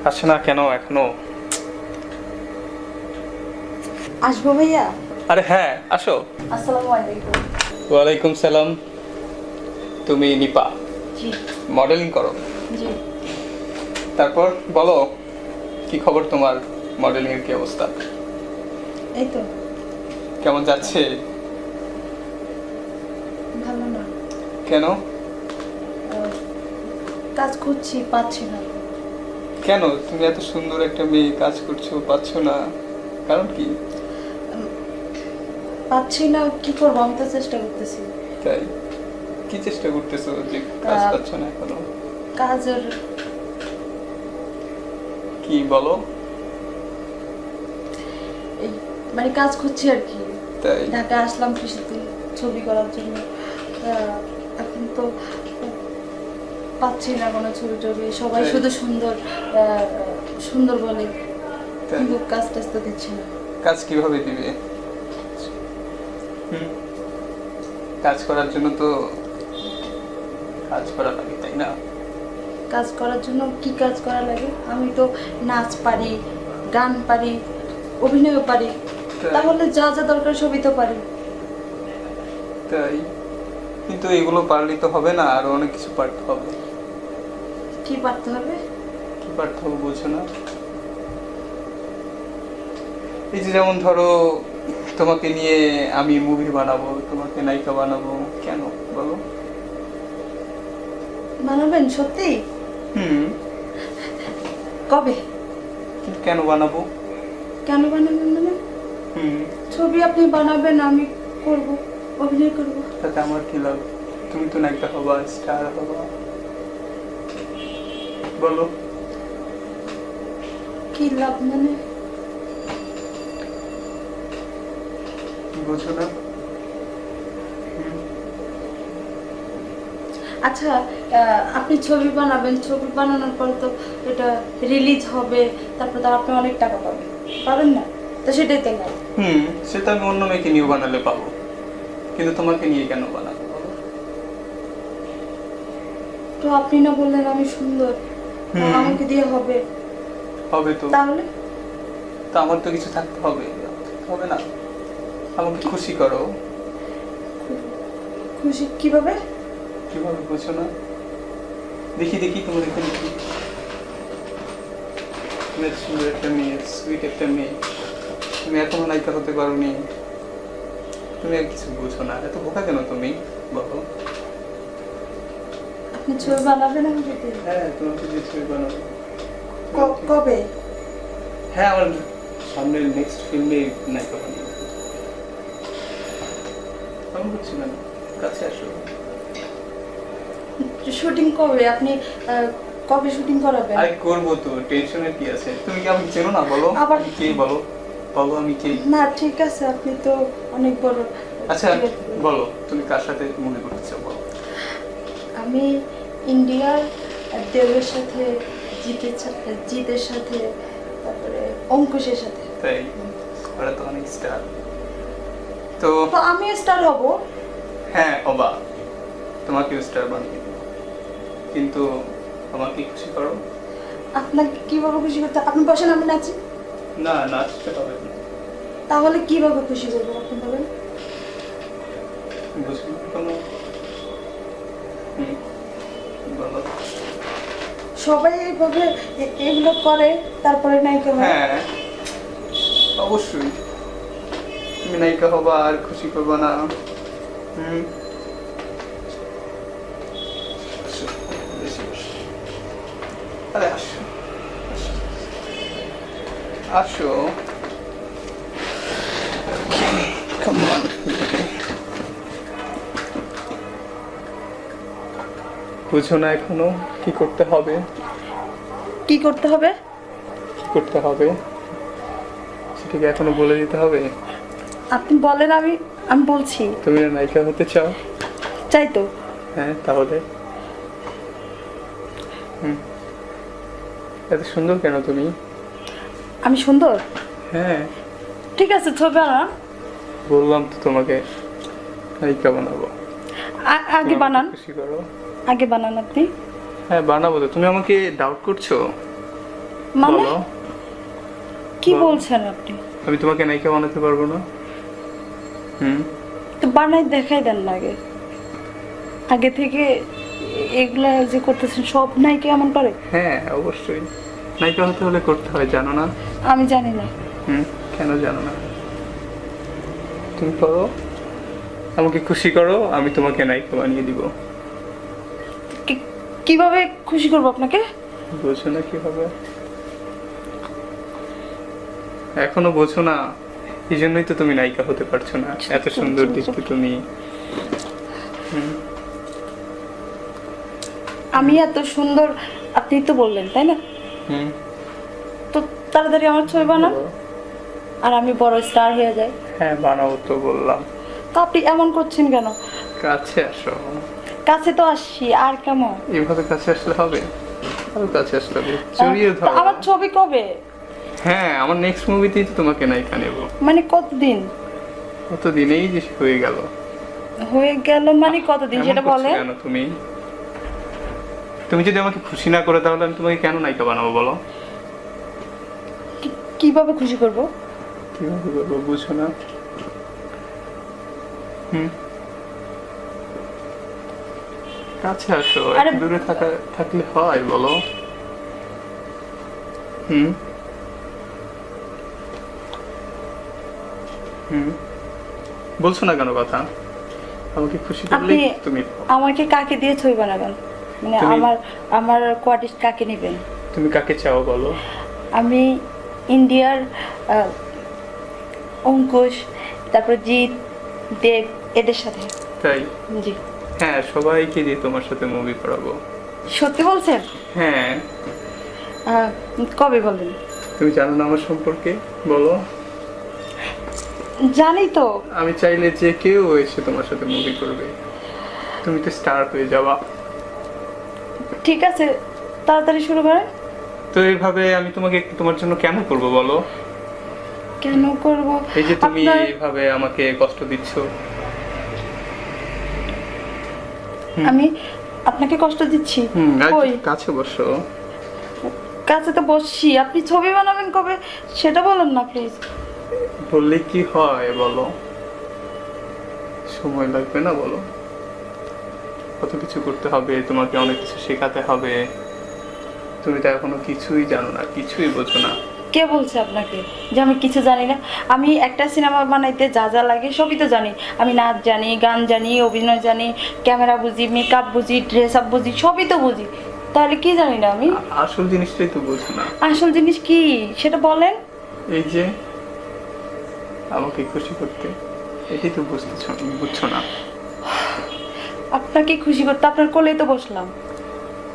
আসে না কেন এখনো? আসবো ভাইয়া। আরে হ্যাঁ, আসো। আসসালামু আলাইকুম। ওয়ালাইকুম সালাম। তুমি নিপা জি মডেলিং করো? জি। তারপর বলো, কি খবর তোমার? মডেলিং এর কি অবস্থা? এই তো কেমন যাচ্ছে? ভালো না। কেন? কাজ করছি, পাচ্ছি না। কেন তুমি এত সুন্দর একটা মেয়ে, কাজ করছো পাচ্ছ না, কারণ কি? পাচ্ছি না, কি করবো? আমি তো চেষ্টা করতেছি। তাই? কি চেষ্টা করতেছো যে কাজ আহ, পাচ্ছ না এখনো? কাজের কি বলো? এই মানে কাজ করছি আর কি। তাই? ঢাকায় আসলাম কৃষিতে ছবি করার জন্য। এখন তো পাচ্ছি না কোনো ছবি টবি। সবাই তাই? শুধু সুন্দর সুন্দর বলে, তাই? কিন্তু কাজ টাজ তো দিচ্ছে না। কাজ কিভাবে দিবে? হুম, কাজ করার জন্য তো কাজ করা লাগে, তাই না? কাজ করার জন্য কি কাজ করা লাগে? আমি তো নাচ পারি, গান পারি, অভিনয় পারি। তাই? তাহলে যা যা দরকার সবই তো পারি। তাই? কিন্তু এগুলো পারলেই তো হবে না, আরো অনেক কিছু পারতে হবে। কি পারতে হবে? কি পারতে হবে বুঝছো না? এই যে যেমন ধরো, তোমাকে নিয়ে আমি মুভি বানাবো, তোমাকে নায়িকা বানাবো, কেন বলো? বানাবেন সত্যি? হুম। কবে? কিন্তু কেন বানাবো? কেন বানাবেন মানে? হুম। ছবি আপনি বানাবেন, আমি করব, অভিনয় করব। তাতে আমার কি লাভ? তুমি তো নায়িকা হবা, স্টার হবা, বলো। কি লাভ মানে? বুঝো না? হুম। আচ্ছা, আপনি ছবি বানাবেন, ছবি বানানোর পর তো এটা রিলিজ হবে, তারপর তো আপনি অনেক টাকা পাবেন, পাবেন না? তো সেটাই তো লাভ। হুম, সেটা আমি অন্য মেয়েকে নিয়ে বানালে পাবো, কিন্তু তোমাকে নিয়ে কেন বানাবো বলো? তো আপনি না বললেন আমি সুন্দর, হুম। আমাকে দিয়ে হবে? হবে তো। তাহলে তো আমার তো কিছু থাকতে হবে, হবে না? আমাকে খুশি করো। খুশি কিভাবে? কিভাবে বুঝো না? দেখি দেখি তোমার এখানে কি, তুমি এত সুন্দর একটা মেয়ে, সুইট একটা মেয়ে, তুমি এখনো নায়িকা হতে পারোনি, তুমি আর কিছু বুঝো না। এত বোকা কেন তুমি বলো? আপনি ছবি বানাবেন আমাকে দিয়ে? হ্যাঁ, তোমাকে যে ছবি বানাবো। কবে? হ্যাঁ, আমার সামনের নেক্সট ফিল্মে নায়িকা বানাবো। কেমন করছি না? কাছে আসো। শুটিং কবে? আপনি কবে শুটিং করাবেন? আরে করবো তো, টেনশনের কি আছে? তুমি কি আমাকে চেনো না বলো? আবার আমি কে বলো? বলো আমি কে? না, ঠিক আছে, আপনি তো অনেক বড়। আচ্ছা বলো, তুমি কার সাথে মুভি করতে চাও বলো? আমি ইন্ডিয়ার দেবের সাথে, জিতের সাথে, তারপরে অঙ্কুশের সাথে। তাই? ওরা তো অনেক স্টার। তো তো আমি স্টার হব। হ্যাঁ হবা, তোমাকেও স্টার বানিয়ে দেবো, কিন্তু আমাকে খুশি করো। আপনাকে কিভাবে খুশি করতে? আপনি বসেন, আমি নাচি। না, নাচতে হবে না। তাহলে কিভাবে খুশি করবো আপনি বলেন? বুঝো না কোনো? হুম, বলো। সবাই এইভাবে এগুলো করে, তারপরে নায়িকা হয়। হ্যাঁ, অবশ্যই। তুমি নায়িকা হবা আর খুশি করবা না? হুম। আসো, বেশি বসো। আরে আসো, আসো, আসো। Come on. বুঝো না এখনো কি করতে হবে? কি করতে হবে? কি করতে হবে সেটাকে এখনো বলে দিতে হবে? আপনি বলেন, আমি আমি বলছি। তুমি না নায়িকা হতে চাও? চাই তো। হ্যাঁ, তাহলে হুম, এত সুন্দর কেন তুমি? আমি সুন্দর? হ্যাঁ, ঠিক আছে, ছবি বানান। বললাম তো তোমাকে নায়িকা বানাবো। আগে তুমি বানান, আমাকে খুশি করো। আগে বানান আপনি। হ্যাঁ বানাবো তো। তুমি আমাকে ডাউট করছো? মানে বলো কি বলো। বলছেন আপনি? আমি তোমাকে নায়িকা বানাতে পারবো না? হুম। তো বানাই দেখাই দেন না আগে। আগে থেকে এগুলা যে করতেছেন সব নাই কি এমন করে? হ্যাঁ অবশ্যই, নায়িকা হতে হলে করতে হয়, জানো না? আমি জানি না। হুম, কেন জানো না? তুমি করো, আমাকে খুশি করো, আমি তোমাকে নায়িকা বানিয়ে দিব। কিভাবে খুশি করবো আপনাকে? বোঝো না কিভাবে? এখনো বোঝো না? এই জন্যই তো তুমি নায়িকা হতে পারছো না, এত সুন্দর দেখতে তুমি। হুম। আমি এত সুন্দর আপনি তো বললেন তাই না? হুম। তো তাড়াতাড়ি আমার ছবি বানান আর আমি বড় স্টার হয়ে যাই। হ্যাঁ বানাবো তো বললাম। তো আপনি এমন করছেন কেন? কাছে আসো। কাছে তো আসছি, আর কেমন? এইভাবে কাছে আসলে হবে? আরো কাছে আসলে হবে, জড়িয়ে তো ধরো। আমার ছবি কবে? হ্যাঁ, আমার নেক্সট মুভিতেই তো তোমাকে নায়িকা নেব। মানে কতদিন কতদিনেই যে হয়ে গেল। হয়ে গেল? মানে কতদিন এমন সেটা করছো বলে। কেন তুমি? তুমি যদি আমাকে খুশি না করে তাহলে আমি তোমাকে কেন নায়িকা বানাবো বলো? কিভাবে খুশি করব? কিভাবে করবো বুঝো না? হুম। কাছে আসো, আরে- একটু দূরে থাকলে হয় বলো? হুম। হুম। বলছো না কেন কথা? আমাকে খুশি করলে আপনি তুমি আমাকে কাকে দিয়ে ছবি বানাবেন? মানে তুমি- আমার কোয়ার্টিস্ট কাকে নেবেন? তুমি কাকে চাও বলো? আমি ইন্ডিয়ার অঙ্কুশ, তারপর জিৎ, দেব, এদের সাথে। তাই? জি। হ্যাঁ, সবাইকে দিয়ে তোমার সাথে মুভি করাবো। সত্যি বলছেন? হ্যাঁ। আহ, কবে বলবেন? তুমি জানো না আমার সম্পর্কে, বলো। জানি তো। আমি চাইলে যে কেউ এসে তোমার সাথে মুভি করবে, তুমি তো স্টার হয়ে যাবা। ঠিক আছে, তাড়াতাড়ি শুরু করেন। তো এইভাবে আমি তোমাকে তোমার জন্য কেন করব বলো? কেন করব? এই যে তুমি আপনার- এইভাবে আমাকে কষ্ট দিচ্ছ। আমি আপনাকে কষ্ট দিচ্ছি? কই? কাছে বসো। কাছে তো বসছি, আপনি ছবি বানাবেন কবে সেটা বলেন না প্লিজ। বললে কি হয় বলো? সময় লাগবে না বলো? কত কিছু করতে হবে, তোমাকে অনেক কিছু শেখাতে হবে। তুমি তো এখনো কিছুই জানো না, কিছুই বোঝো না। কে বলছে আপনাকে যে আমি কিছু জানি না? আমি একটা সিনেমা বানাইতে যা যা লাগে সবই তো জানি। আমি নাচ জানি, গান জানি, অভিনয় জানি, ক্যামেরা বুঝি, মেকআপ বুঝি, ড্রেস আপ বুঝি, সবই তো বুঝি। তাহলে কি জানি না আমি? আসল জিনিসটাই তো বোঝো না। আসল জিনিস কি সেটা বলেন। এই যে আমাকে খুশি করতে, এটাই তো বুঝছো না। আপনাকে খুশি করতে আপনার কোলেই তো বসলাম।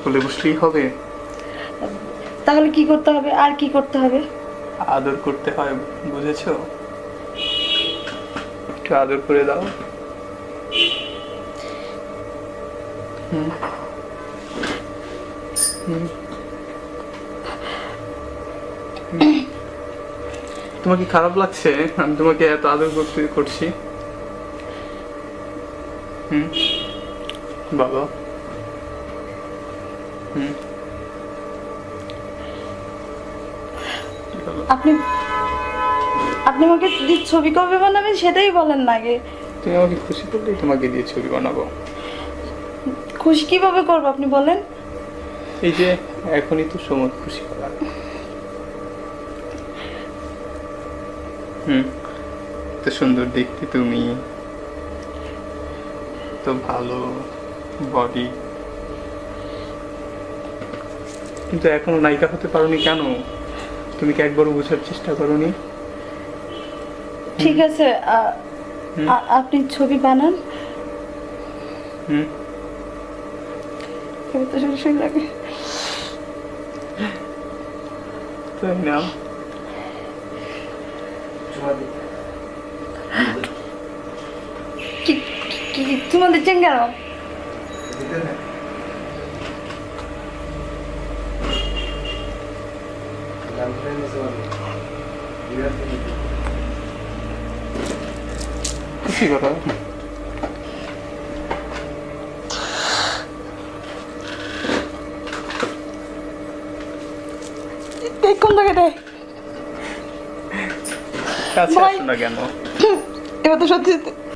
বলে বসলেই হবে? তাহলে কি করতে হবে, আর কি করতে হবে? আদর করতে হয়, বুঝেছো? একটু আদর করে দাও। হুম। হুম। হুম। তোমার কি খারাপ লাগছে আমি তোমাকে এত আদর করছি? হুম। বলো। হুম। বলো। আপনি আপনি আমাকে ছবি কবে বানাবেন সেটাই বলেন না আগে। তুমি আমাকে খুশি করলেই তোমাকে দিয়ে ছবি বানাবো। খুশি কিভাবে করবো আপনি বলেন। এই যে এখনই তো সময় খুশি করার। হুম। তো সুন্দর দেখতে তুমি, তো ভালো বডি, কিন্তু এখনো নায়িকা হতে পারোনি কেন? তুমি কি একবারও বোঝার চেষ্টা করোনি? ঠিক আছে, হুম। আপনি ছবি বানান। হুম। এবার তো শুরু লাগে। তাই না? কি কি তোমার দিচ্ছেন কেন? খুশি কথা। এই কোন জায়গাটায় কাছে ভাই। আসো না কেন? এবার তো সত্যি